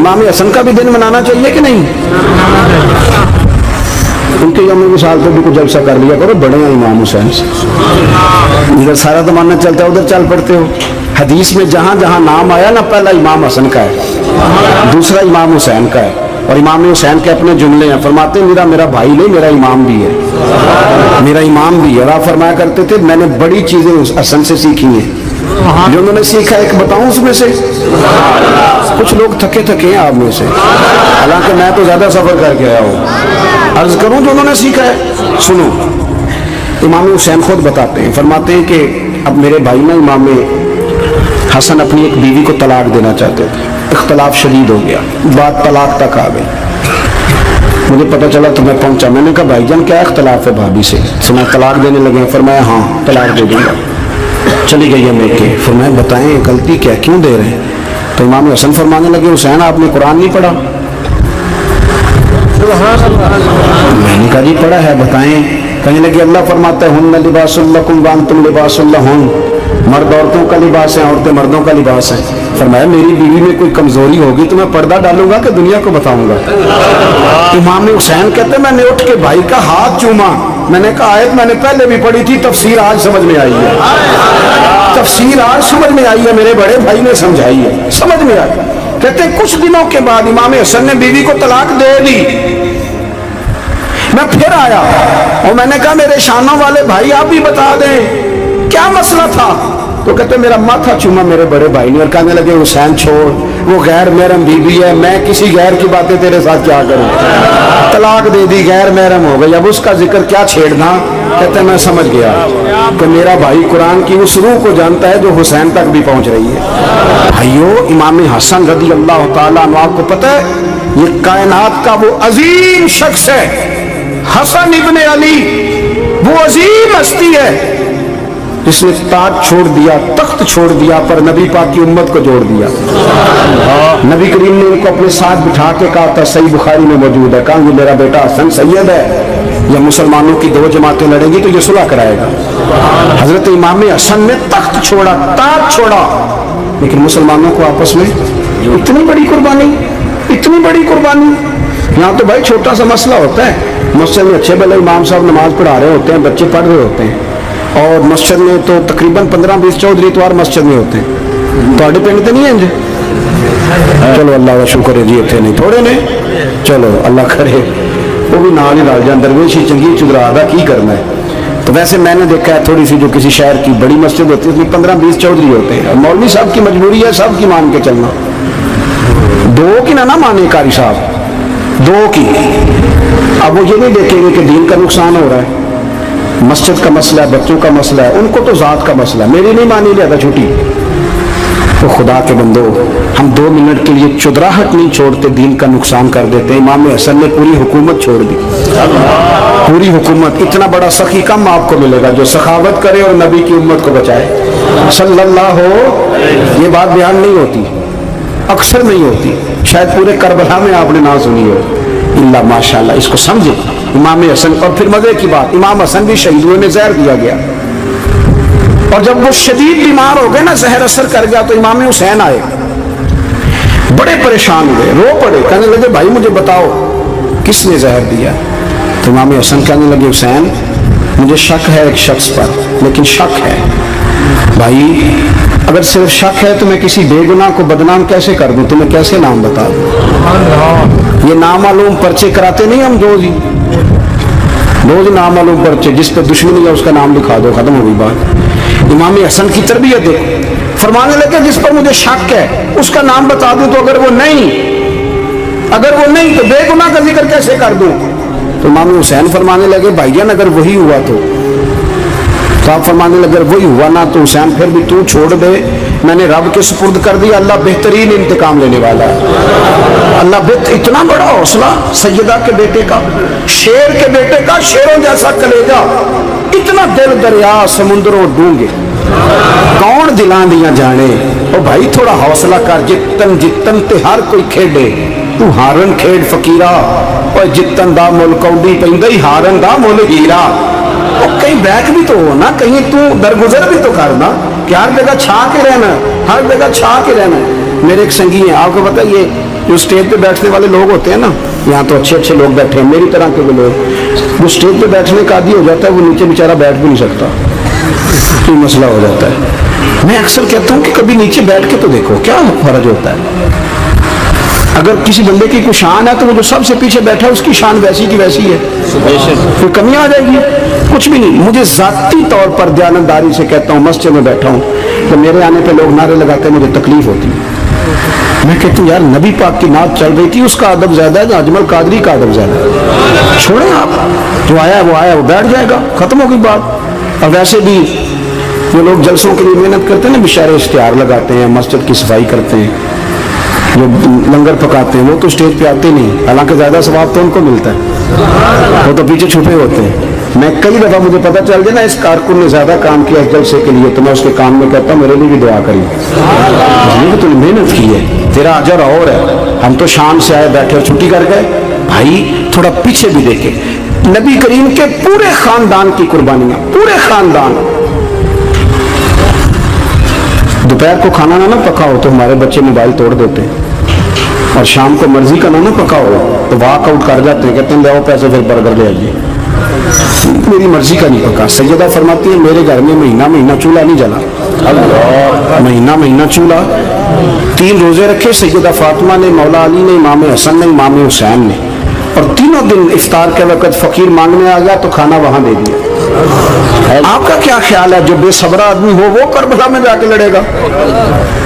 इमाम हसन का भी दिन मनाना चाहिए कि नहीं? उनके यौम विसाल पे भी कुछ जलसा कर लिया करो, बड़े हैं इमाम हुसैन से। इधर सारा जमाना चलता है, उधर चल पड़ते हो। हदीस में जहाँ जहाँ नाम आया ना, पहला इमाम हसन का है, दूसरा इमाम हुसैन का है, और इमाम हुसैन के अपने जुमले हैं। फरमाते हैं मेरा भाई नहीं, मेरा इमाम भी है, मेरा इमाम भी है। और आप फरमाया करते थे मैंने बड़ी चीजें उस हसन से सीखी हैं। जो उन्होंने सीखा एक बताऊं उसमें से? कुछ लोग थके थके हैं आप में से, हालांकि मैं तो ज्यादा सफर करके आया हूँ। अर्ज करूं जो उन्होंने सीखा है, सुनो। इमाम हुसैन खुद बताते हैं, फरमाते हैं कि अब मेरे भाई ना इमाम हसन अपनी एक बीवी को तलाक देना चाहते थे, इख्तलाफ शदीद हो गया, बात तलाक तक आ गई। मुझे पता चला तो मैं पहुंचा, मैंने कहा भाईजान क्या इख्तलाफ है भाभी से? सुना तलाक देने लगे। फरमाया हाँ तलाक दे दूंगा। चली गई है मेरे के। फरमाया बताएं गलती क्या, क्यों दे रहे हैं? तो इमाम हसन फरमाने लगे हुसैन आपने कुरान नहीं पढ़ा? मैंने कहा जी पढ़ा है, बताएं। कहने लगे अल्लाह फरमाता है हुन्ना लिबासुल लकुम व अंतुम लिबासुल लहुन, मर्द औरतों का लिबास है, औरतें मर्दों का लिबास है। फरमाया मेरी बीवी में कोई कमजोरी होगी तो मैं पर्दा डालूंगा कि दुनिया को बताऊंगा? इमाम हुसैन कहते मैंने उठ के भाई का हाथ चूमा। मैंने कहा आयत मैंने पहले भी पढ़ी थी, तफसीर आज समझ में आई है, तफसीर आज समझ में आई है, मेरे बड़े भाई ने समझाई है, समझ में आई। कहते कुछ दिनों के बाद इमाम हसन ने बीवी को तलाक दे दी। मैं फिर आया और मैंने कहा मेरे शानों वाले भाई आप भी बता दें क्या मसला था? तो कहते मेरा माथा चूमा मेरे बड़े भाई ने और कहने लगे हुसैन छोड़, वो गैर महरम बीबी है, मैं किसी गैर की बातें तेरे साथ क्या करूं? तलाक दे दी, गैर महरम हो गई, अब उसका जिक्र क्या छेड़ना? कहते मैं समझ गया कि मेरा भाई कुरान की उस रूह को जानता है जो हुसैन तक भी पहुंच रही है। भाइयों इमाम हसन रज़ी अल्लाह ताला अन्हु, आपको पता है ये कायनात का वो अजीम शख्स है, हसन इब्ने अली, वो अजीम हस्ती है जिसने ताज छोड़ दिया, तख्त छोड़ दिया, पर नबी पाक की उम्मत को जोड़ दिया। नबी करीम ने उनको अपने साथ बिठा के कहा था, सही बुखारी में मौजूद है, कहा ये मेरा बेटा हसन सैयद है, या मुसलमानों की दो जमातें लड़ेंगी तो ये सुलह कराएगा। हजरत इमाम हसन ने तख्त छोड़ा, ताज छोड़ा, लेकिन मुसलमानों को आपस में इतनी बड़ी कुर्बानी, इतनी बड़ी कुर्बानी। यहाँ तो भाई छोटा सा मसला होता है, मस्जिद में अच्छे भले इमाम साहब नमाज पढ़ा रहे होते हैं, बच्चे पढ़ रहे होते हैं, और मस्जिद में तो तकरीबन 15-20 चौधरी इतवार मस्जिद में होते हैं। तो पिंड तो नहीं है इंज? चलो अल्लाह का शुक्र है जी, इतने नहीं थोड़े ने, चलो अल्लाह करे वो भी नाल ही रल जाए, दरवेशी चंगी चुदरा दा की करना है। तो वैसे मैंने देखा है थोड़ी सी जो किसी शहर की बड़ी मस्जिद होती है उसमें 15-20 चौधरी होते हैं, और मौलवी साहब की मजबूरी है सब की मान के चलना, दो की ना माने कारी साहब, दो की। अब वो ये नहीं देखेंगे कि दीन का नुकसान हो रहा है, मस्जिद का मसला है, बच्चों का मसला है, उनको तो जात का मसला है, मेरी नहीं मानी लिया था छुट्टी। तो खुदा के बंदो हम 2 मिनट के लिए चुदराहट नहीं छोड़ते, दीन का नुकसान कर देते। इमाम हसन ने पूरी हुकूमत छोड़ दी, पूरी हुकूमत। इतना बड़ा सखी कम आपको मिलेगा जो सखावत करे और नबी की उम्मत को बचाए सल्लल्लाहु। ये बात बयान नहीं होती, अक्सर नहीं होती, शायद पूरे करबला में आपने ना सुनी हो, इल्ला माशाल्लाह। इसको समझे इमाम हसन। और फिर मजे की बात, इमाम हसन भी शहीद हुए, जहर दिया गया, और जब वो शदीद बीमार हो गए ना, जहर असर कर गया, तो इमाम हुसैन आए, बड़े परेशान हुए, रो पड़े, कहने लगे भाई मुझे बताओ किसने जहर दिया? तो इमाम हसन कहने लगे हुसैन मुझे शक है एक शख्स पर, लेकिन शक है भाई, अगर सिर्फ शक है तो मैं किसी बेगुनाह को बदनाम कैसे कर दूं, तुम्हें कैसे नाम बता दूं? ये नामालूम पर्चे कराते नहीं हम रोज ही, रोज नामालूम पर्चे, जिस पे दुश्मनी है उसका नाम लिखा दो, खत्म हो गई बात। इमाम हसन की तरबियत देखो, फरमाने लगे जिस पर मुझे शक है उसका नाम बता दूं, तो अगर वो नहीं तो बेगुनाह का जिक्र कैसे कर दूं? तो इमाम हुसैन फरमाने लगे भाईजान अगर वही हुआ तो आप फरमाने लगे अगर वही हुआ ना तो हुसैन फिर भी तू छोड़ दे, मैंने रब के सुपुर्द कर दिया, अल्लाह बेहतरीन इंतकाम लेने वाला है। अल्लाह इतना बड़ा हौसला सैयदा के बेटे का, शेर के बेटे का, शेरों जैसा कलेजा, इतना दिल दरिया समुद्रों डूंगे, कौन दिलां दियां जाने। ओ भाई थोड़ा हौसला कर, जितन जितन ते हर कोई खेडे, तू हारन खेड फकीरा, और जितन दा मुल कौडी पैंदा ही हारन दा मुल हीरा। वो कहीं बैक भी तो हो ना, कहीं तू दरगुजर भी तो करना कि हर जगह छा के रहना, हर जगह छा के रहना। मेरे एक संगी हैं, आपको पता है, ये जो स्टेज पे बैठने वाले लोग होते हैं ना, यहाँ तो अच्छे अच्छे लोग बैठे हैं, मेरी तरह के भी लोग, वो स्टेज पे बैठने का आदी हो जाता है, वो नीचे बेचारा बैठ भी नहीं सकता, कोई मसला हो जाता है। मैं अक्सर कहता हूँ कि कभी नीचे बैठ के तो देखो क्या फर्ज होता है। अगर किसी बंदे की कोई शान है तो वो जो सबसे पीछे बैठा है उसकी शान वैसी की वैसी है, कोई कमी आ जाएगी? कुछ भी नहीं। मुझे जाती तौर पर दयानतदारी से कहता हूँ, मस्जिद में बैठा हूँ तो मेरे आने पे लोग नारे लगाते हैं, मुझे तकलीफ होती है। मैं कहती हूँ यार नबी पाक की नात चल रही थी, उसका अदब ज्यादा है, अजमल कादरी का अदब ज्यादा है। छोड़ें आप, जो आया वो बैठ जाएगा, खत्म हो गई बात। और वैसे भी जो लोग जलसों के लिए मेहनत करते हैं ना, बेचारे इश्तिहार लगाते हैं, मस्जिद की सफाई करते हैं, जो लंगर पकाते हैं, वो तो स्टेज पे आते नहीं, हालांकि ज्यादा सवाब तो उनको मिलता है, वो तो पीछे छुपे होते हैं। मैं कई दफा मुझे पता चल जाए ना इस कारकुन ने ज्यादा काम किया इस जलसे के लिए, तो मैं उसके काम में कहता हूँ मेरे लिए भी दुआ करिए, तो तूने मेहनत की है, तेरा अजर और है। हम तो शाम से आए, बैठे और छुट्टी कर गए। भाई थोड़ा पीछे भी देखे, नबी करीम के पूरे खानदान की कुर्बानियां, पूरे खानदान। दोपहर को खाना ना पका हो तो हमारे बच्चे मोबाइल तोड़ देते हैं, और शाम को मर्जी का ना पका हो तो वॉक आउट कर जाते हैं, कहते हैं ले आओ पैसे फिर बर्गर ले आइए। मेरी मर्जी का नहीं पका। सैयदा फरमाती है मेरे घर में महीना महीना चूल्हा नहीं जला, महीना महीना चूल्हा। 3 रोजे रखे सैयदा फातिमा ने, मौला अली ने, इमाम हसन ने, इमाम हुसैन ने, और तीनों दिन इफ्तार के वक्त फकीर मांगने आ गया तो खाना वहां दे दिया। आपका क्या ख्याल है जो बेसब्रा आदमी हो वो करबला में जाके लड़ेगा?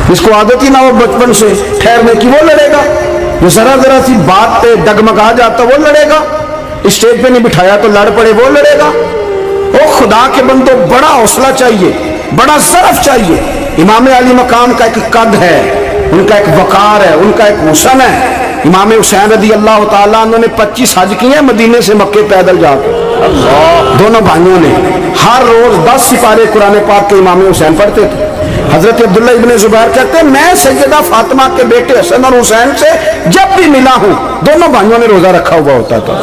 जिसको आदत ही ना हो बचपन से ठहरने की वो लड़ेगा? जो जरा जरा सी बात पे डगमगा जाता वो लड़ेगा? स्टेज पे नहीं बिठाया तो लड़ पड़े वो लड़ेगा? ओ खुदा के बंदो, बड़ा हौसला चाहिए, बड़ा ज़रफ चाहिए। इमाम अली मकाम का एक कद है, उनका एक वकार है, उनका एक हुस्न है। इमाम हुसैन रज़ी अल्लाह ताला अन्हु ने 25 हज किए मदीने से मक्के पैदल जाकर, दोनों भाइयों ने। हर रोज 10 सिपारे कुरान पाक के इमाम हुसैन पढ़ते थे। हजरत अब्दुल्ला इब्ने जुबैर कहते हैं मैं सैयदा फातिमा के बेटे हसन और हुसैन से जब भी मिला हूं, दोनों भाइयों ने रोजा रखा हुआ होता था।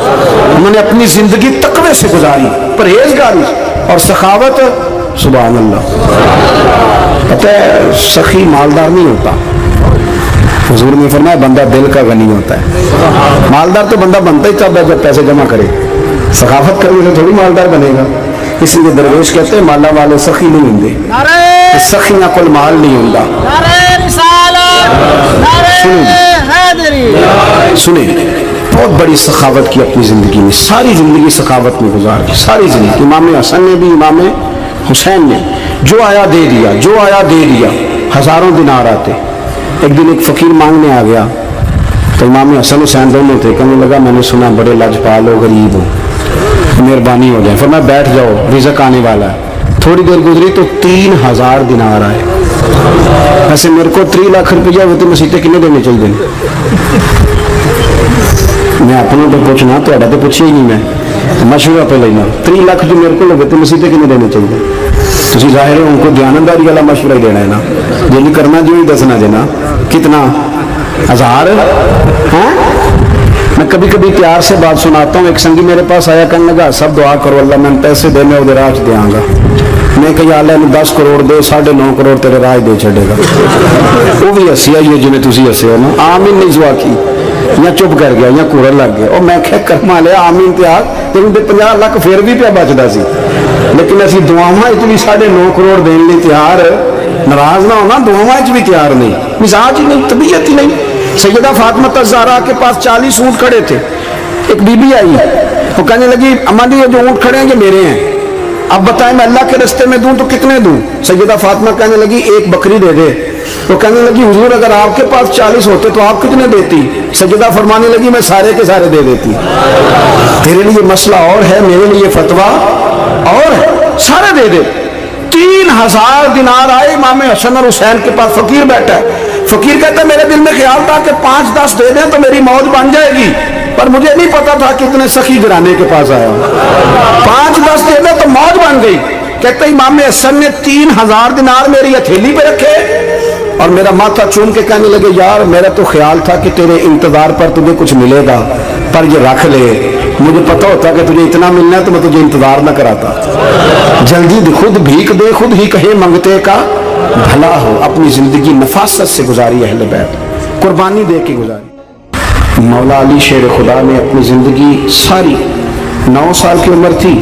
उन्होंने अपनी जिंदगी तकवे से गुजारी, परहेजगारी और सखावत। सुभान अल्लाह। पता है सखी मालदार नहीं होता, हुजूर ने फरमाया बंदा दिल का गनी होता है। मालदार तो बंदा बनता ही तब है जब पैसे जमा करे, सखावत करने से थोड़ी मालदार बनेगा। इसलिए दरवेश कहते हैं माला वाले सखी नहीं होंगे, सखियां कोल माल नहीं होगा। सुने बहुत बड़ी सखावत की अपनी जिंदगी में, सारी जिंदगी सखावत में गुजार की, सारी जिंदगी। इमाम हसन ने भी, इमाम हुसैन ने, जो आया दे दिया, जो आया दे दिया। हजारों दिनार आते। एक दिन एक फकीर मांगने आ गया तो इमाम हसन हुसैन दोनों थे। कहने लगा मैंने सुना बड़े लाजपाल हो, गरीब हो, मेहरबानी हो जाए। फिर मैं बैठ जाओ, रिज़्क आने वाला है। थोड़ी देर गुजरी तो 3000 दिनार आए। वैसे मेरे को 3 लाख रुपया होते मसीते किन्ने देने चाहिए? मैं अपनों तो पूछना, तो पूछे ही नहीं, मैं मशवरा पे लेना। 3 लाख जो मेरे को लगे तो मसीते किन्ने देने चाहिए? तुम जाहिर है उनको दयानतदारी वाला मशवरा ही देना है ना, जो नहीं करना जो ही दसना देना। कितना 1000 है? मैं कभी कभी प्यार से बात सुनाता हूँ। एक संगी मेरे पास आया, कहने लगा सब दुआ करो अल्लाह मैं पैसे दे, मैं उधर राज देंगा। मैं कही आला 10 करोड़ दे, 9.5 करोड़ तेरे राज दे छेगा। वो भी हसी आई है जिन्हें तुम हसे हो ना। आमीन नहीं जुआ की, या चुप कर गया या कूड़न लग गया। और मैं क्या करमा लिया आमीन त्याग, तो 50 लाख फिर भी पिया बचता सी। लेकिन असी दुआवां भी 9.5 करोड़ देने लिए तैयार, नाराज ना होना, दुआवां भी तैयार नहीं, मिजाज ही नहीं, तबीयत ही नहीं। सैयदा फातिमा ज़हरा के पास 40 ऊँट खड़े थे। एक बीबी आई, वो कहने लगी अम्मा जी ये जो ऊँट खड़े हैं ये मेरे हैं, अब बताएं मैं अल्लाह के रास्ते में दूं तो कितने दूं? सैयदा फातिमा कहने लगी 1 बकरी दे दे। तो कहने लगी हुजूर अगर आपके पास 40 होते तो आप कितने देती? सैयदा फरमाने लगी मैं सारे के सारे दे देती। तेरे लिए मसला और है, मेरे लिए फतवा और है, सारे दे दे। 3000 दिनार आए। इमाम हसन और हुसैन के पास फकीर बैठा है। फकीर कहता है मेरे दिल में ख्याल था कि 5-10 दे दें तो मेरी मौज बन जाएगी, पर मुझे नहीं पता था कि इतने सखी घराने के पास आया। 5-10 दे दें तो मौज बन गई। कहते इमाम हसन ने 3000 दिनार मेरी हथेली पे रखे और मेरा माथा चूम के कहने लगे यार मेरा तो ख्याल था कि तेरे इंतजार पर तुझे कुछ मिलेगा, पर ये रख ले, مجھے پتا ہوتا کہ تجھے اتنا ملنا ہے تو میں تجھے انتظار نہ کراتا. جلدی خود بھیک دے خود ہی کہے منگتے کا بھلا ہو. اپنی زندگی نفاست سے گزاری اہل بیت, قربانی دے کے گزاری. مولا علی شیر خدا نے اپنی زندگی ساری 9 سال کی عمر تھی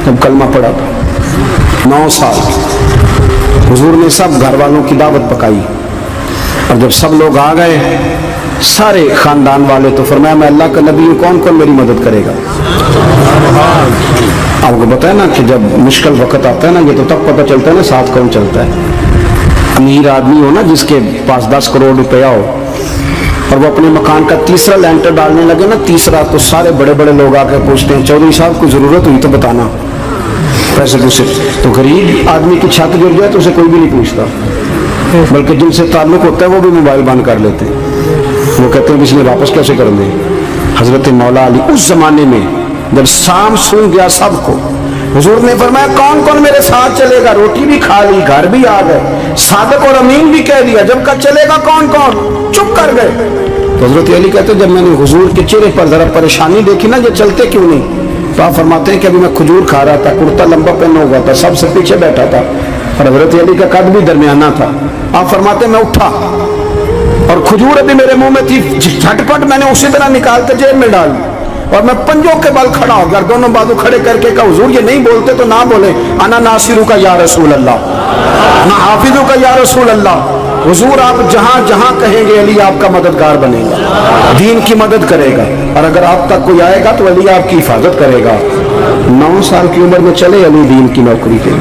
جب کلمہ پڑھا تھا. 9 سال حضور نے سب گھر والوں کی دعوت پکائی, اور جب سب لوگ آ گئے سارے خاندان والے, تو فرمایا میں اللہ کا نبی ہوں, کون کون میری مدد کرے گا. آپ کو پتا ہے نا کہ جب مشکل وقت آتا ہے نا, یہ تو تب پتہ چلتا ہے نا ساتھ کون چلتا ہے. امیر آدمی ہو نا جس کے پاس 10 کروڑ روپیہ ہو اور وہ اپنے مکان کا تیسرا لینٹر ڈالنے لگے نا, تیسرا, تو سارے بڑے بڑے لوگ آ کے پوچھتے ہیں چودھری صاحب کو ضرورت ہوئی تو بتانا, پیسے پوچھے. تو غریب آدمی کی چھت گر جائے تو اسے کوئی بھی نہیں پوچھتا, بلکہ جن سے تعلق ہوتا ہے وہ بھی موبائل بند کر لیتے ہیں. وہ کہتے ہیں کہ اس نے واپس کیسے کر دیں. حضرت مولا علی اس زمانے میں جب شام سن گیا سب کو, حضور نے فرمایا کون کون میرے ساتھ چلے گا. روٹی بھی کھا لی, گھر بھی آ گئے, صادق اور امین بھی کہہ دیا, جب کا چلے گا کون کون, چپ کر گئے. تو حضرت علی کہتے ہیں جب میں نے حضور کے چہرے پر ذرا پریشانی دیکھی نا, یہ چلتے کیوں نہیں, تو آپ فرماتے ہیں کہ ابھی میں کھجور کھا رہا تھا, کرتا لمبا پہنا ہوا تھا, سب سے پیچھے بیٹھا تھا, اور حضرت علی کا قد بھی درمیانہ تھا. آپ فرماتے ہیں میں اٹھا اور کھجور ابھی میرے منہ میں تھی, جھٹپٹ میں نے اسی طرح نکال کے جیب میں ڈال, اور میں پنجوں کے بل کھڑا ہو گیا, دونوں بازو کھڑے کر کے کہا حضور یہ نہیں بولتے تو نہ بولے, انا ناصرو کا یا رسول اللہ, انا حافظو کا یا رسول اللہ. حضور آپ جہاں جہاں کہیں گے علی آپ کا مددگار بنے گا, دین کی مدد کرے گا, اور اگر آپ تک کوئی آئے گا تو علی آپ کی حفاظت کرے گا. 9 سال کی عمر میں چلے علی دین کی نوکری کے.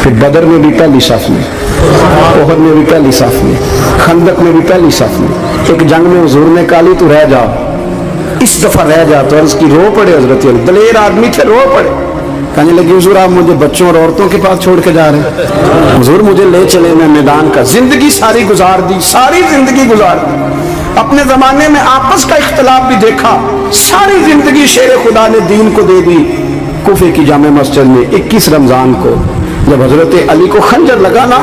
پھر بدر میں بھی پہلی صف میں, احد میں بھی پہلی صف میں, خندق میں بھی پہلی صف میں. ایک جنگ میں حضور نے کہا علی تو رہ جا, اس دفعہ رہ جا, تو عرض کی رو پڑے حضرت علی, دلیر آدمی تھے, رو پڑے. کہنے لگی حضور آپ مجھے بچوں اور عورتوں کے پاس چھوڑ کے جا رہے ہیں, حضور مجھے لے چلے, میں میدان کا زندگی ساری گزار دی, ساری زندگی گزار دی. اپنے زمانے میں آپس کا اختلاف بھی دیکھا, ساری زندگی شیر خدا نے دین کو دے دی. کوفے کی جامع مسجد میں 21 رمضان کو جب حضرت علی کو خنجر لگا نا,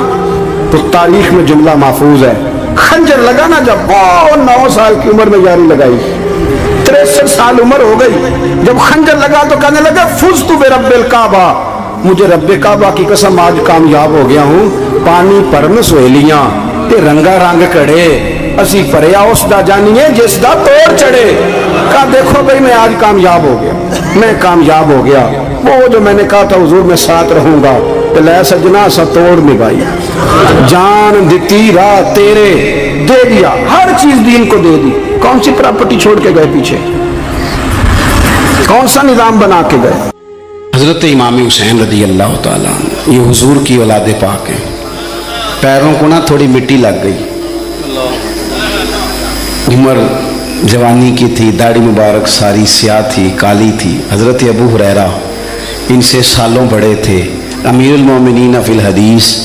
تو تاریخ میں جملہ محفوظ ہے, خنجر لگا نا جب, 9 سال کی عمر میں جاری لگائی, 63 سال عمر ہو گئی, جب خنجر لگا تو کہنے لگا فزت برب الکعبہ, مجھے رب کعبہ کی قسم آج کامیاب ہو گیا ہوں. پانی پرن سہیلیاں تے رنگا رنگ کڑے, اسی پریا اس دا جانیے جس دا توڑ چڑھے. کہا دیکھو بھئی میں آج کامیاب ہو گیا, میں کامیاب ہو گیا. وہ جو میں نے کہا تھا حضور میں ساتھ رہوں گا, تو لے سجنا سا توڑ نبھائی, جان دیتی راہ تیرے دے دیا, ہر چیز دین کو دے دی. کون سی پراپرٹی چھوڑ کے گئے پیچھے, کون سا نظام بنا کے گئے. حضرت امام حسین رضی اللہ تعالیٰ عنہ یہ حضور کی اولاد پاک ہیں. پیروں کو نا تھوڑی مٹی لگ گئی, عمر جوانی کی تھی, داڑھی مبارک ساری سیاہ تھی, کالی تھی. حضرت ابو ہریرہ ان سے سالوں بڑے تھے, امیر المومنین فی الحدیث.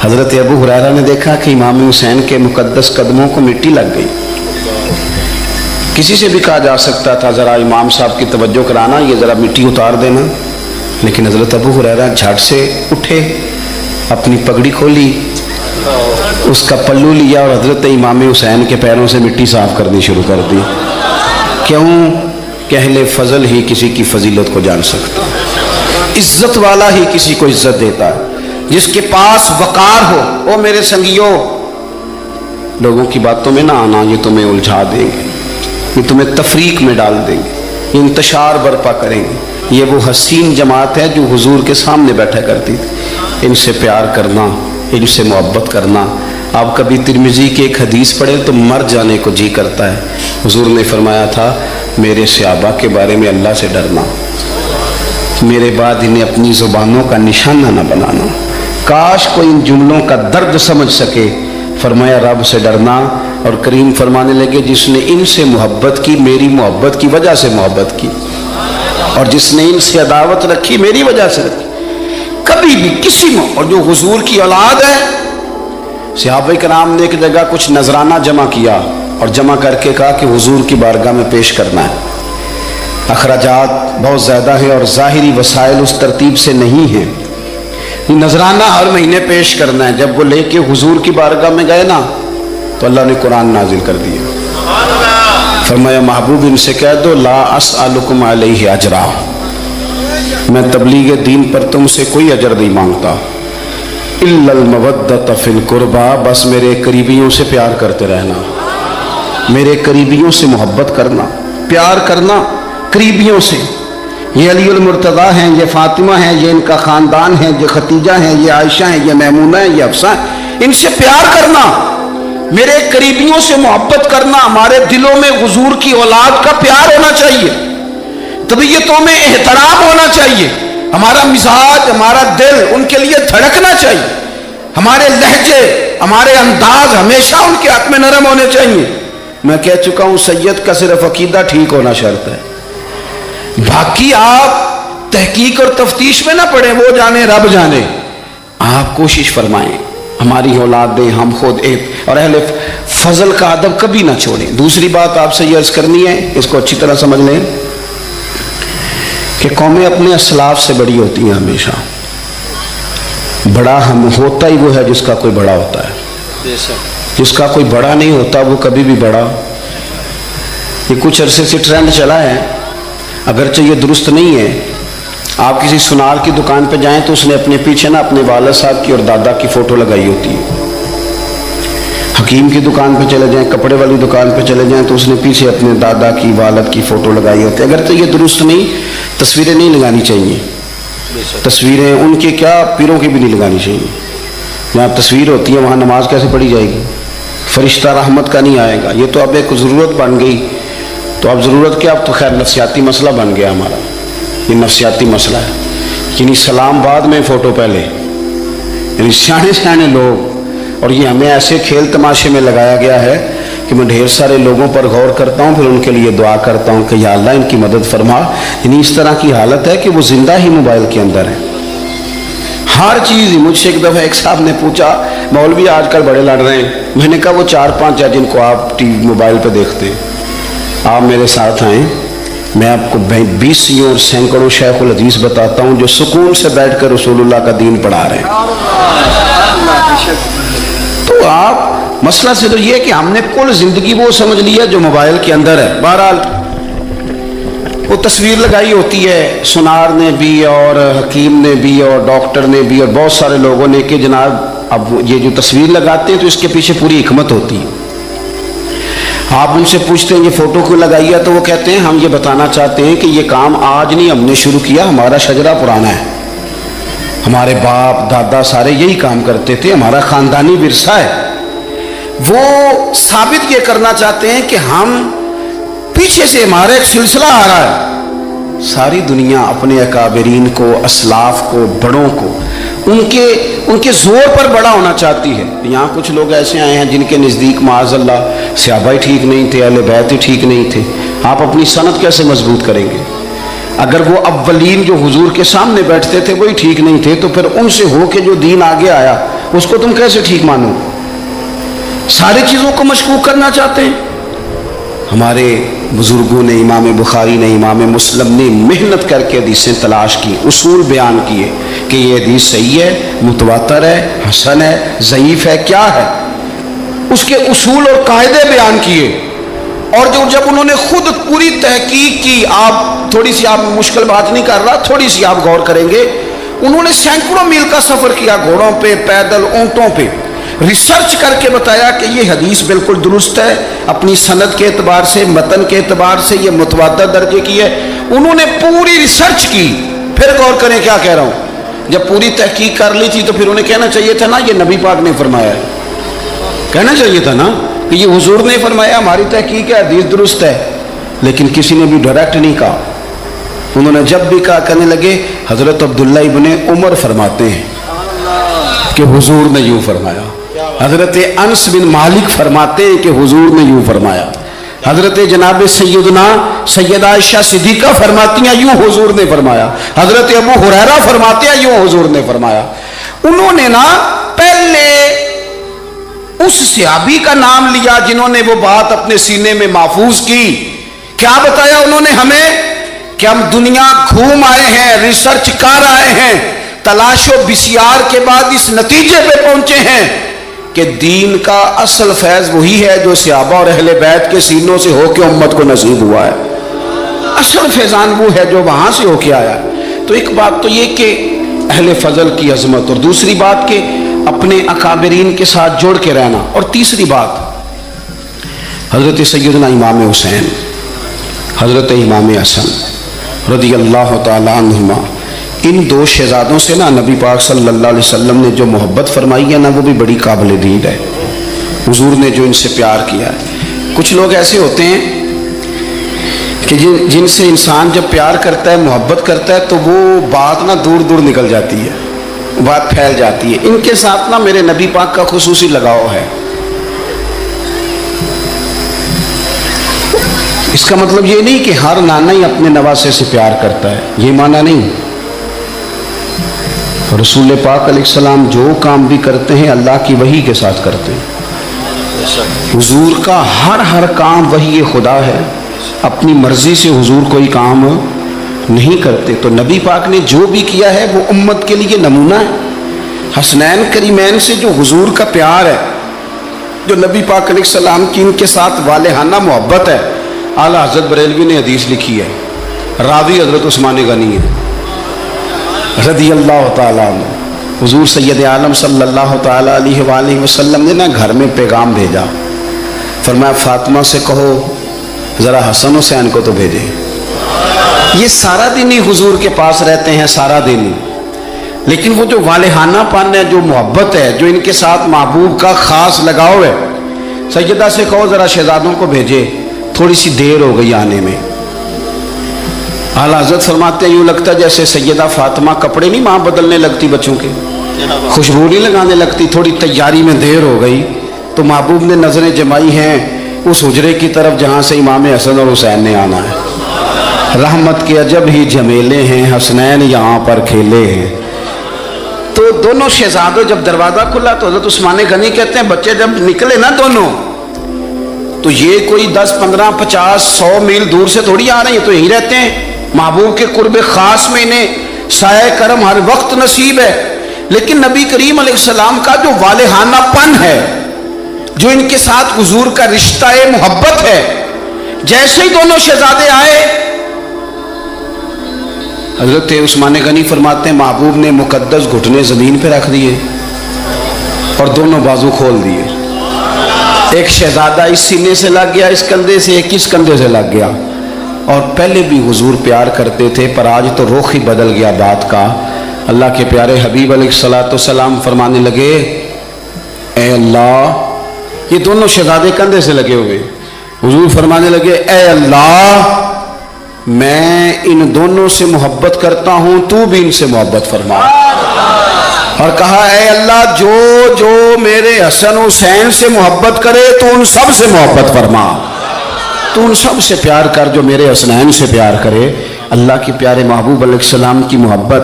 حضرت ابو ہریرہ نے دیکھا کہ امام حسین کے مقدس قدموں کو مٹی لگ گئی. کسی سے بھی کہا جا سکتا تھا ذرا امام صاحب کی توجہ کرانا, یہ ذرا مٹی اتار دینا, لیکن حضرت ابو ہریرہ جھٹ سے اٹھے, اپنی پگڑی کھولی, اس کا پلو لیا اور حضرت امام حسین کے پیروں سے مٹی صاف کرنی شروع کر دی. کیوں کہ اہل فضل ہی کسی کی فضیلت کو جان سکتا, عزت والا ہی کسی کو عزت دیتا ہے. جس کے پاس وقار ہو, او میرے سنگیوں, لوگوں کی باتوں میں نہ آنا, یہ تمہیں الجھا دیں گے, یہ تمہیں تفریق میں ڈال دیں گے, یہ انتشار برپا کریں گے. یہ وہ حسین جماعت ہے جو حضور کے سامنے بیٹھا کرتی تھی. ان سے پیار کرنا, ان سے محبت کرنا. آپ کبھی ترمذی کی ایک حدیث پڑھیں تو مر جانے کو جی کرتا ہے. حضور نے فرمایا تھا میرے صحابہ کے بارے میں اللہ سے ڈرنا, میرے بعد انہیں اپنی زبانوں کا نشانہ نہ بنانا. کاش کوئی ان جملوں کا درد سمجھ سکے. فرمایا رب سے ڈرنا, اور کریم فرمانے لگے جس نے ان سے محبت کی میری محبت کی وجہ سے محبت کی, اور جس نے ان سے عداوت رکھی میری وجہ سے رکھی. کبھی بھی کسی میں, اور جو حضور کی اولاد ہے, صحابہ کرام نے ایک جگہ کچھ نذرانہ جمع کیا اور جمع کر کے کہا کہ حضور کی بارگاہ میں پیش کرنا ہے. اخراجات بہت زیادہ ہیں اور ظاہری وسائل اس ترتیب سے نہیں ہیں. نذرانہ ہر مہینے پیش کرنا ہے. جب وہ لے کے حضور کی بارگاہ میں گئے نا, تو اللہ نے قرآن نازل کر دیا. फरमाया महबूब इनसे कह दो ला अस्अलुकुम अलैहि अजरा, मैं तबलीग दीन पर तुमसे कोई अजर नहीं मांगता, इल्लल मवद्दत फिल कुर्बा, बस मेरे करीबियों से प्यार करते रहना, मेरे करीबियों से मोहब्बत करना, प्यार करना करीबियों से। ये अली उल मुर्तज़ा हैं, ये फातिमा हैं, ये इनका ख़ानदान है, ये खतीजा हैं, ये आयशा हैं, ये मैमूना है, ये हफ्सा है, इनसे प्यार करना, मेरे करीबियों से मोहब्बत करना। हमारे दिलों में हुजूर की औलाद का प्यार होना चाहिए, तबीयतों में एहतराम होना चाहिए, हमारा मिजाज, हमारा दिल उनके लिए धड़कना चाहिए, हमारे लहजे, हमारे अंदाज हमेशा उनके हक में नरम होने चाहिए। मैं कह चुका हूं सैयद का सिर्फ अकीदा ठीक होना शर्त है, बाकी आप तहकीक और तफ्तीश में ना पड़े, वो जाने रब जाने। आप कोशिश फरमाएं हमारी औलाद दें, हम खुद एक और अहले फजल का अदब कभी ना छोड़ें। दूसरी बात आपसे ये अर्ज करनी है, इसको अच्छी तरह समझ लें कि कौमें अपने असलाफ से बड़ी होती हैं हमेशा। बड़ा हम होता ही वो है जिसका कोई बड़ा होता है, जिसका कोई बड़ा नहीं होता वो कभी भी बड़ा। ये कुछ अरसे से ट्रेंड चला है, अगरचे ये दुरुस्त नहीं है। आप किसी सुनार की दुकान पे जाएं तो उसने अपने पीछे ना अपने वालिद साहब की और दादा की फ़ोटो लगाई होती है। हकीम की दुकान पे चले जाएं, कपड़े वाली दुकान पे चले जाएं तो उसने पीछे अपने दादा की वालिद की फ़ोटो लगाई होती है। अगरचे ये दुरुस्त नहीं, तस्वीरें नहीं लगानी चाहिए, तस्वीरें उनके क्या पीरों की भी नहीं लगानी चाहिए। जहाँ तस्वीर होती है वहाँ नमाज कैसे पढ़ी जाएगी, फरिश्ता रहमत का नहीं आएगा। ये तो अब एक ज़रूरत बन गई, तो अब ज़रूरत क्या, अब तो खैर नफसियाती मसला बन गया हमारा, ये नफसियाती मसला है। यानी सलाम बाद में फ़ोटो पहले, यानी सियाने सियाने लोग, और ये हमें ऐसे खेल तमाशे में लगाया गया है कि मैं ढेर सारे लोगों पर गौर करता हूँ, फिर उनके लिए दुआ करता हूँ कि या अल्लाह इनकी मदद फरमा। यानी इस तरह की हालत है कि वो ज़िंदा ही मोबाइल के अंदर है, हर चीज़ ही। मुझसे एक दफ़ा एक साहब ने पूछा, मौलवी आजकल बड़े लड़ रहे हैं। मैंने कहा वो 4-5 है जिनको आप टीवी मोबाइल पे देखते हैं, आप मेरे साथ आएँ, मैं आपको 20 और सैकड़ों शेखुल हदीस बताता हूँ जो सुकून से बैठ कर रसूलुल्लाह का दीन पढ़ा रहे हैं। तो आप मसला से तो ये कि हमने कुल ज़िंदगी वो समझ लिया जो मोबाइल के अंदर है। बहरहाल वो तस्वीर लगाई होती है सुनार ने भी और हकीम ने भी और डॉक्टर ने भी और बहुत सारे लोगों ने कि जनाब अब ये जो तस्वीर लगाते हैं तो इसके पीछे पूरी हिकमत होती है। आप उनसे पूछते हैं ये फ़ोटो क्यों लगाई है, तो वो कहते हैं हम ये बताना चाहते हैं कि ये काम आज नहीं हमने शुरू किया, हमारा शजरा पुराना है, हमारे बाप दादा सारे यही काम करते थे, हमारा ख़ानदानी विरसा है। वो साबित ये करना चाहते हैं कि हम पीछे से हमारा एक सिलसिला आ रहा है। सारी दुनिया अपने अकाबरीन को, असलाफ को, बड़ों को उनके जोर पर बड़ा होना चाहती है। यहाँ कुछ लोग ऐसे आए हैं जिनके नज़दीक माअज़ल्लाह सहाबा ही ठीक नहीं थे, अहले बैत ही ठीक नहीं थे। आप अपनी सनद कैसे मजबूत करेंगे? अगर वो अव्वलीन जो हुजूर के सामने बैठते थे वही ठीक नहीं थे, तो फिर उनसे हो के जो दीन आगे आया उसको तुम कैसे ठीक मानो? सारी चीज़ों को मशकूक करना चाहते हैं। हमारे बुजुर्गों ने, इमाम बुखारी ने, इमाम मुस्लिम ने मेहनत करके हदीसें तलाश की, उसूल बयान किए कि ये हदीस सही है, मुतवातर है, हसन है, ज़ईफ़ है, क्या है, उसके उसूल और कायदे बयान किए। और जब उन्होंने खुद पूरी तहकीक की, आप थोड़ी सी, आप मुश्किल बात नहीं कर रहा, थोड़ी सी आप गौर करेंगे, उन्होंने सैकड़ों मील का सफ़र किया, घोड़ों पे, पैदल, ऊँटों पे, रिसर्च करके बताया कि ये हदीस बिल्कुल दुरुस्त है, अपनी सनद के एतबार से, मतन के एतबार से ये मुतवातिर दर्जे की है। उन्होंने पूरी रिसर्च की। फिर गौर करें क्या कह रहा हूँ, जब पूरी तहकीक कर ली थी तो फिर उन्हें कहना चाहिए था ना ये नबी पाक ने फरमाया है, कहना चाहिए था ना कि ये हुजूर ने फरमाया, हमारी तहकीक है, हदीस दुरुस्त है। लेकिन किसी ने भी डायरेक्ट नहीं कहा। उन्होंने जब भी कहा, कहने लगे हज़रत अब्दुल्ला इब्ने उमर फरमाते हैं कि हुजूर ने यूँ फरमाया, हज़रत अनस बिन मालिक फरमाते हैं कि हुजूर ने यूँ फरमाया, हज़रत जनाब सैयदा आयशा सिद्दीक़ा फरमाती हैं यूँ हुजूर ने फरमाया, हज़रत अबू हुरैरा फरमाते हैं यूँ हुजूर ने फरमाया। उन्होंने ना पहले उस सहाबी का नाम लिया जिन्होंने वो बात अपने सीने में महफूज की। क्या बताया उन्होंने हमें कि हम दुनिया घूम आए हैं, रिसर्च कर आए हैं, तलाशो बिसियार के बाद इस नतीजे पे पहुंचे हैं کہ دین کا اصل فیض وہی ہے جو صحابہ اور اہل بیت کے سینوں سے ہو کے امت کو نصیب ہوا ہے. اصل فیضان وہ ہے جو وہاں سے ہو کے آیا. تو ایک بات تو یہ کہ اہل فضل کی عظمت، اور دوسری بات کہ اپنے اکابرین کے ساتھ جوڑ کے رہنا، اور تیسری بات حضرت سیدنا امام حسین، حضرت امام حسن رضی اللہ تعالی عنہما، ان دو شہزادوں سے نا نبی پاک صلی اللہ علیہ وسلم نے جو محبت فرمائی ہے نا وہ بھی بڑی قابل دید ہے. حضور نے جو ان سے پیار کیا ہے. کچھ لوگ ایسے ہوتے ہیں کہ جن سے انسان جب پیار کرتا ہے، محبت کرتا ہے، تو وہ بات نا دور دور نکل جاتی ہے، بات پھیل جاتی ہے. ان کے ساتھ نا میرے نبی پاک کا خصوصی لگاؤ ہے. اس کا مطلب یہ نہیں کہ ہر نانا ہی اپنے نواسے سے پیار کرتا ہے، یہ معنی نہیں. رسول پاک علیہ السلام جو کام بھی کرتے ہیں اللہ کی وحی کے ساتھ کرتے ہیں. حضور کا ہر کام وحی خدا ہے، اپنی مرضی سے حضور کوئی کام نہیں کرتے. تو نبی پاک نے جو بھی کیا ہے وہ امت کے لیے نمونہ ہے. حسنین کریمین سے جو حضور کا پیار ہے، جو نبی پاک علیہ السلام کی ان کے ساتھ والہانہ محبت ہے. اعلیٰ حضرت بریلوی نے حدیث لکھی ہے، راوی حضرت عثمان غنی ہے رضی اللہ تعالیٰ عنہ. حضور سید عالم صلی اللہ تعالیٰ علیہ وآلہ وسلم نے نا گھر میں پیغام بھیجا، فرمایا فاطمہ سے کہو ذرا حسن حسین کو تو بھیجے. یہ سارا دن ہی حضور کے پاس رہتے ہیں، سارا دن ہی، لیکن وہ جو والہانہ پن ہے، جو محبت ہے، جو ان کے ساتھ محبوب کا خاص لگاؤ ہے. سیدہ سے کہو ذرا شہزادوں کو بھیجے، تھوڑی سی دیر ہو گئی آنے میں. اعلیٰ حضرت فرماتے ہیں یوں لگتا جیسے سیدہ فاطمہ کپڑے نہیں وہاں بدلنے لگتی بچوں کے، خوشبو نہیں لگانے لگتی، تھوڑی تیاری میں دیر ہو گئی تو محبوب نے نظریں جمائی ہیں اس حجرے کی طرف جہاں سے امام حسن اور حسین نے آنا ہے. رحمت کے عجب ہی جمیلے ہیں، حسنین یہاں پر کھیلے ہیں. تو دونوں شہزادوں جب دروازہ کھلا تو حضرت عثمان غنی کہتے ہیں بچے جب نکلے نا دونوں تو یہ کوئی 10 15 50 100 میل دور سے تھوڑی آ رہے ہیں، تو یہیں رہتے ہیں. محبوب کے قرب خاص میں انہیں سایہ کرم ہر وقت نصیب ہے. لیکن نبی کریم علیہ السلام کا جو والہانہ پن ہے، جو ان کے ساتھ حضور کا رشتہ محبت ہے، جیسے ہی دونوں شہزادے آئے حضرت عثمان غنی فرماتے ہیں محبوب نے مقدس گھٹنے زمین پہ رکھ دیے اور دونوں بازو کھول دیے. ایک شہزادہ اس سینے سے لگ گیا اس کندھے سے، ایک اس کندھے سے لگ گیا. اور پہلے بھی حضور پیار کرتے تھے پر آج تو رخ ہی بدل گیا بات کا. اللہ کے پیارے حبیب علیہ الصلوۃ والسلام فرمانے لگے اے اللہ، یہ دونوں شہزادے کندھے سے لگے ہوئے، حضور فرمانے لگے اے اللہ میں ان دونوں سے محبت کرتا ہوں، تو بھی ان سے محبت فرما. اور کہا اے اللہ جو میرے حسن حسین سے محبت کرے تو ان سب سے محبت فرما، تو ان سب سے پیار کر جو میرے حسنین سے پیار کرے. اللہ کے پیارے محبوب علیہ السلام کی محبت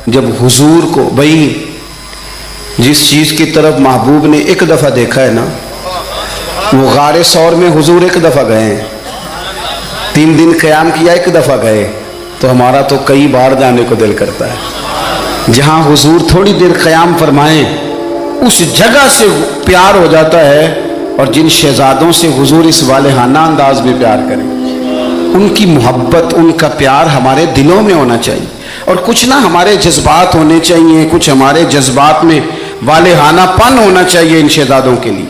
جب حضور کو، بھائی جس چیز کی طرف محبوب نے ایک دفعہ دیکھا ہے نا، وہ غار ثور میں حضور ایک دفعہ گئے ہیں، 3 دن قیام کیا ایک دفعہ گئے، تو ہمارا تو کئی بار جانے کو دل کرتا ہے. جہاں حضور تھوڑی دیر قیام فرمائیں اس جگہ سے پیار ہو جاتا ہے. اور جن شہزادوں سے حضور اس والہانہ انداز میں پیار کریں، ان کی محبت، ان کا پیار ہمارے دلوں میں ہونا چاہیے. اور کچھ نہ ہمارے جذبات ہونے چاہیے، کچھ ہمارے جذبات میں والہانہ پن ہونا چاہیے ان شہزادوں کے لیے.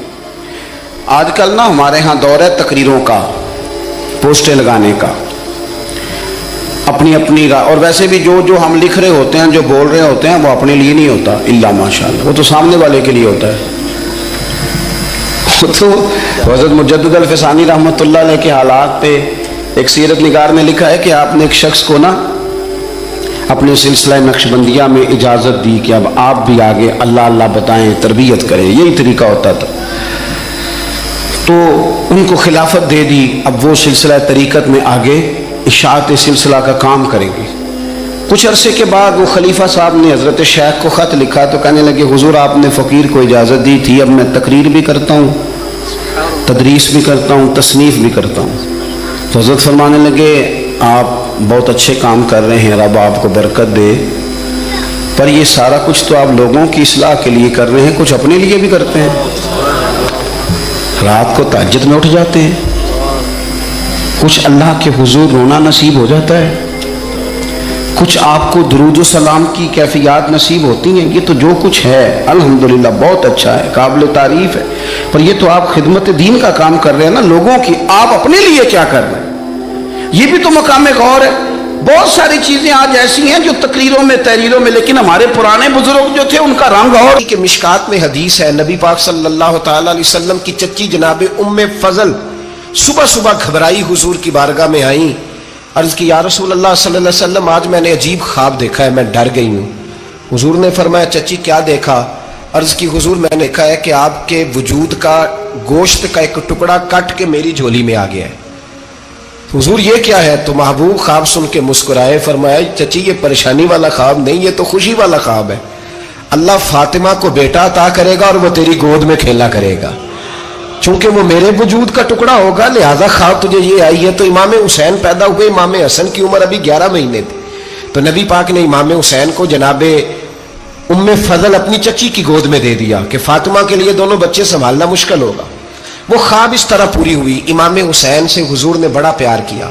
آج کل نا ہمارے ہاں دور ہے تقریروں کا، پوسٹیں لگانے کا، اپنی اور ویسے بھی جو ہم لکھ رہے ہوتے ہیں، جو بول رہے ہوتے ہیں، وہ اپنے لیے نہیں ہوتا الا ماشاءاللہ، وہ تو سامنے والے کے لیے ہوتا ہے. تو حضرت مجدد الفسانی رحمۃ اللہ علیہ کے حالات پہ ایک سیرت نگار میں لکھا ہے کہ آپ نے ایک شخص کو نا اپنے سلسلہ نقشبندیہ میں اجازت دی کہ اب آپ بھی آگے اللہ اللہ بتائیں، تربیت کریں، یہی طریقہ ہوتا تھا. تو ان کو خلافت دے دی، اب وہ سلسلہ طریقت میں آگے اشاعت سلسلہ کا کام کریں گے. کچھ عرصے کے بعد وہ خلیفہ صاحب نے حضرت شیخ کو خط لکھا تو کہنے لگے حضور آپ نے فقیر کو اجازت دی تھی، اب میں تقریر بھی کرتا ہوں، تدریس بھی کرتا ہوں، تصنیف بھی کرتا ہوں. تو حضرت فرمانے لگے آپ بہت اچھے کام کر رہے ہیں، رب آپ کو برکت دے، پر یہ سارا کچھ تو آپ لوگوں کی اصلاح کے لیے کر رہے ہیں، کچھ اپنے لیے بھی کرتے ہیں. रात को तहज्जुद में उठ जाते हैं, कुछ अल्लाह के हुजूर रोना नसीब हो जाता है, कुछ आपको दुरूद सलाम की कैफियत नसीब होती हैं। ये तो जो कुछ है अल्हम्दुलिल्लाह बहुत अच्छा है, काबिल तारीफ है। पर ये तो आप खिदमत दीन का काम कर रहे हैं ना, लोगों की। आप अपने लिए क्या कर रहे हैं, ये भी तो मकाम गौर है। बहुत सारी चीजें आज ऐसी हैं जो तकरीरों में तहरीरों में, लेकिन हमारे पुराने बुजुर्ग जो थे उनका रंग और। कि मिशकात में हदीस है, नबी पाक सल्लल्लाहु तआला अलैहि वसल्लम की चच्ची जनाब उम्मे फजल सुबह सुबह घबराई हुजूर की बारगाह में आई। अर्ज की या रसूल अल्लाह सल्लल्लाहु अलैहि वसल्लम, आज मैंने अजीब ख्वाब देखा है, मैं डर गई हूँ। हुजूर ने फरमाया चच्ची क्या देखा? अर्ज की हुजूर मैंने देखा है कि आपके वजूद का गोश्त का एक टुकड़ा कट के मेरी झोली में आ गया है। हुजूर ये क्या है? तो महबूब ख्वाब सुन के मुस्कुराए, फरमाया चची ये परेशानी वाला ख्वाब नहीं, ये तो खुशी वाला ख्वाब है। अल्लाह फातिमा को बेटा अता करेगा और वो तेरी गोद में खेला करेगा। चूंकि वो मेरे वजूद का टुकड़ा होगा, लिहाजा ख्वाब तुझे ये आई है। तो इमाम हुसैन पैदा हुए, इमाम हसन की उम्र अभी 11 महीने थी। तो नबी पाक ने इमाम हुसैन को जनाबे उम्मे फजल अपनी चची की गोद में दे दिया कि फातिमा के लिए दोनों बच्चे संभालना मुश्किल होगा। वो ख्वाब इस तरह पूरी हुई। इमाम हुसैन से हुजूर ने बड़ा प्यार किया,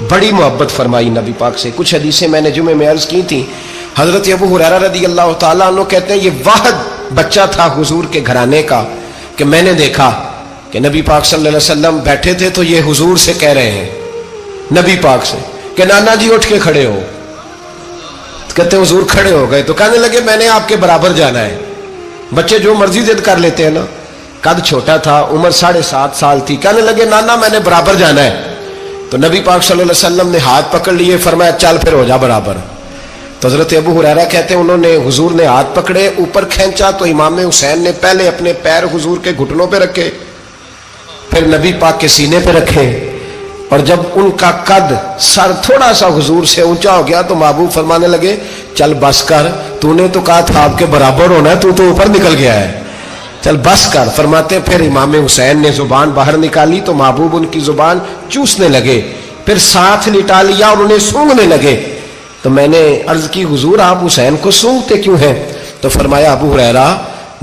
बड़ी मोहब्बत फरमाई नबी पाक से। कुछ हदीसें मैंने जुमे में अर्ज की थी। हजरत अबू हुरैरा रदी अल्लाह तआला अन्हु कहते हैं ये वाहिद बच्चा था हुजूर के घराने का कि मैंने देखा कि नबी पाक सल्लल्लाहु अलैहि वसल्लम बैठे थे तो ये हुजूर से कह रहे हैं, नबी पाक से, कि नाना जी उठ के खड़े हो। तो कहते हुजूर खड़े हो गए। तो कहने लगे मैंने आपके बराबर जाना है। बच्चे जो मर्जी जिद कर लेते हैं ना। कद छोटा था, उम्र 7.5 साल थी। कहने लगे नाना मैंने बराबर जाना है। तो नबी पाक सल्लल्लाहु अलैहि वसल्लम ने हाथ पकड़ लिए, फरमाया चल फिर हो जा बराबर। तो हजरत अबू हुरैरा कहते हैं उन्होंने हुजूर ने हाथ पकड़े, ऊपर खींचा तो इमाम हुसैन ने पहले अपने पैर हुजूर के घुटनों पे रखे, फिर नबी पाक के सीने पे रखे, और जब उनका कद सर थोड़ा सा हुजूर से ऊंचा हो गया तो महबूब फरमाने लगे चल बस कर, तूने तो कहा था आपके बराबर होना है, तू तो ऊपर निकल गया है, चल बस कर। फरमाते फिर इमाम हुसैन ने जुबान बाहर निकाली तो महबूब उनकी जुबान चूसने लगे, फिर साथ लिटा लिया और उन्हें सूंघने लगे। तो मैंने अर्ज की हुजूर आप हुसैन को सूंघते क्यों हैं? तो फरमाया अबू हुरैरा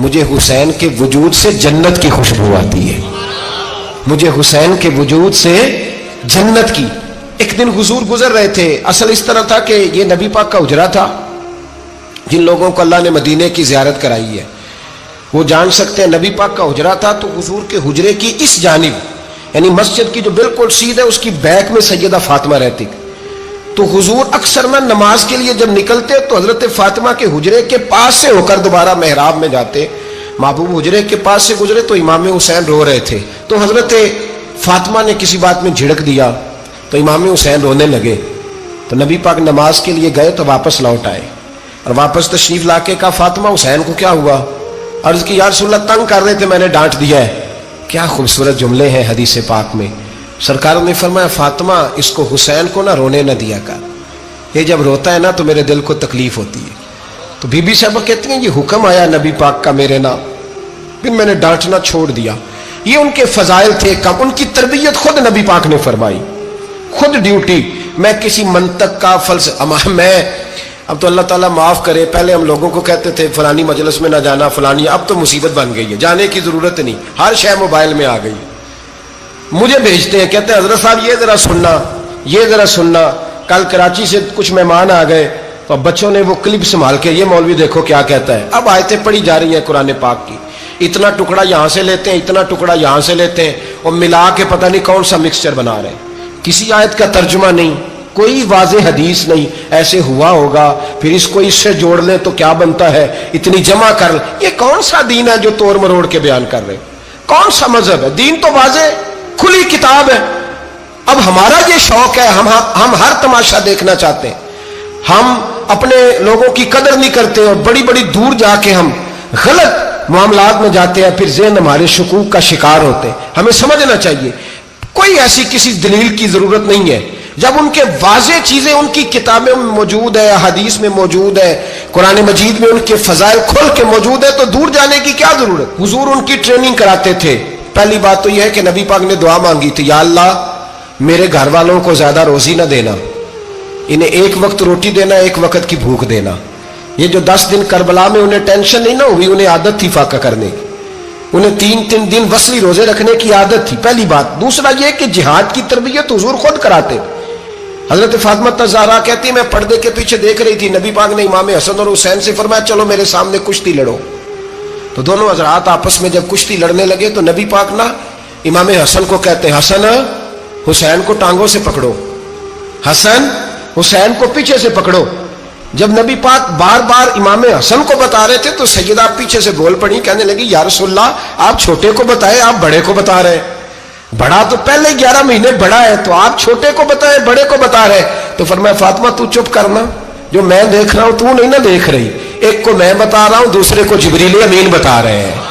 मुझे हुसैन के वजूद से जन्नत की खुशबू आती है, मुझे हुसैन के वजूद से जन्नत की। एक दिन हुजूर गुजर रहे थे। असल इस तरह था कि ये नबी पाक का हुजरा था। जिन लोगों को अल्लाह ने मदीने की ज़ियारत कराई है वो जान सकते हैं, नबी पाक का हुजरा था। तो हुजूर के हुजरे की इस जानिब यानी मस्जिद की जो बिल्कुल सीध है उसकी बैक में सैयदा फातिमा रहती। तो हुजूर अक्सर में नमाज के लिए जब निकलते तो हजरत फातिमा के हुजरे के पास से होकर दोबारा मेहराब में जाते। महबूब हुजरे के पास से गुजरे तो इमाम हुसैन रो रहे थे। तो हजरत फातिमा ने किसी बात में झिड़क दिया तो इमाम हुसैन रोने लगे। तो नबी पाक नमाज के लिए गए तो वापस लौट आए और वापस तशरीफ लाके कहा फातिमा हुसैन को क्या हुआ? अर्ज की या रसूलल्लाह तंग कर रहे थे, मैंने डांट दिया है। क्या खूबसूरत जुमले हैं हदीस पाक में। सरकार ने फरमाया फातिमा इसको हुसैन को ना रोने न दिया कर, ये जब रोता है ना तो मेरे दिल को तकलीफ होती है। तो बीबी साहबा कहती हैं ये हुक्म आया नबी पाक का मेरे ना, फिर मैंने डांटना छोड़ दिया। ये उनके फजाइल थे कम, उनकी तरबियत खुद नबी पाक ने फरमाई, खुद ड्यूटी। मैं किसी मंतक का मैं अब तो अल्लाह ताला माफ करे, पहले हम लोगों को कहते थे फलानी मजलिस में ना जाना फलानी, अब तो मुसीबत बन गई है, जाने की जरूरत नहीं, हर शय मोबाइल में आ गई। मुझे भेजते हैं, कहते हैं हजरत साहब ये जरा सुनना, ये जरा सुनना। कल कराची से कुछ मेहमान आ गए तो बच्चों ने वो क्लिप संभाल के ये मौलवी देखो क्या कहता है। अब आयतें पढ़ी जा रही हैं कुरान पाक की, इतना टुकड़ा यहां से लेते हैं, इतना टुकड़ा यहां से लेते हैं और मिला के पता नहीं कौन सा मिक्सचर बना रहे हैं। किसी आयत का तर्जुमा नहीं, कोई वाज़े हदीस नहीं, ऐसे हुआ होगा फिर इसको इससे जोड़ ले तो क्या बनता है, इतनी जमा कर। ये कौन सा दीन है जो तोड़ मरोड़ के बयान कर रहे? कौन सा मजहब है? दीन तो वाज़े खुली किताब है। अब हमारा ये शौक है, हम हर तमाशा देखना चाहते हैं, हम अपने लोगों की कदर नहीं करते और बड़ी बड़ी दूर जाके हम गलत मामलात में जाते हैं, फिर ज़हन हमारे शकूक का शिकार होते हैं। हमें समझना चाहिए कोई ऐसी किसी दलील की जरूरत नहीं है। जब उनके वाज़े चीजें उनकी किताबों में मौजूद है, हदीस में मौजूद है, कुरान मजीद में उनके फजाइल खुल के मौजूद है, तो दूर जाने की क्या जरूरत। हुजूर उनकी ट्रेनिंग कराते थे। पहली बात तो यह है कि नबी पाक ने दुआ मांगी थी, या अल्लाह मेरे घर वालों को ज्यादा रोजी ना देना, इन्हें एक वक्त रोटी देना, एक वक्त की भूख देना। ये जो 10 दिन करबला में उन्हें टेंशन नहीं ना हुई, उन्हें आदत थी फाका करने की। انہیں 3 دن وصلی روزے رکھنے کی عادت تھی، پہلی بات۔ دوسرا یہ کہ جہاد کی تربیت حضور خود کراتے۔ حضرت فاطمہ زہرا کہتی میں پردے کے پیچھے دیکھ رہی تھی، نبی پاک نے امام حسن اور حسین سے فرمایا چلو میرے سامنے کشتی لڑو۔ تو دونوں حضرات آپس میں جب کشتی لڑنے لگے تو نبی پاک نا امام حسن کو کہتے ہیں حسن حسین کو ٹانگوں سے پکڑو، حسن حسین کو پیچھے سے پکڑو۔ جب نبی پاک بار بار امام حسن کو بتا رہے تھے تو سیدہ پیچھے سے بول پڑی، کہنے لگی یا رسول اللہ آپ چھوٹے کو بتائے، آپ بڑے کو بتا رہے، بڑا تو پہلے 11 مہینے بڑا ہے، تو آپ چھوٹے کو بتائے بڑے کو بتا رہے۔ تو فرمایا فاطمہ تو چپ کرنا، جو میں دیکھ رہا ہوں تو نہیں نہ دیکھ رہی، ایک کو میں بتا رہا ہوں دوسرے کو جبریل امین بتا رہے ہیں۔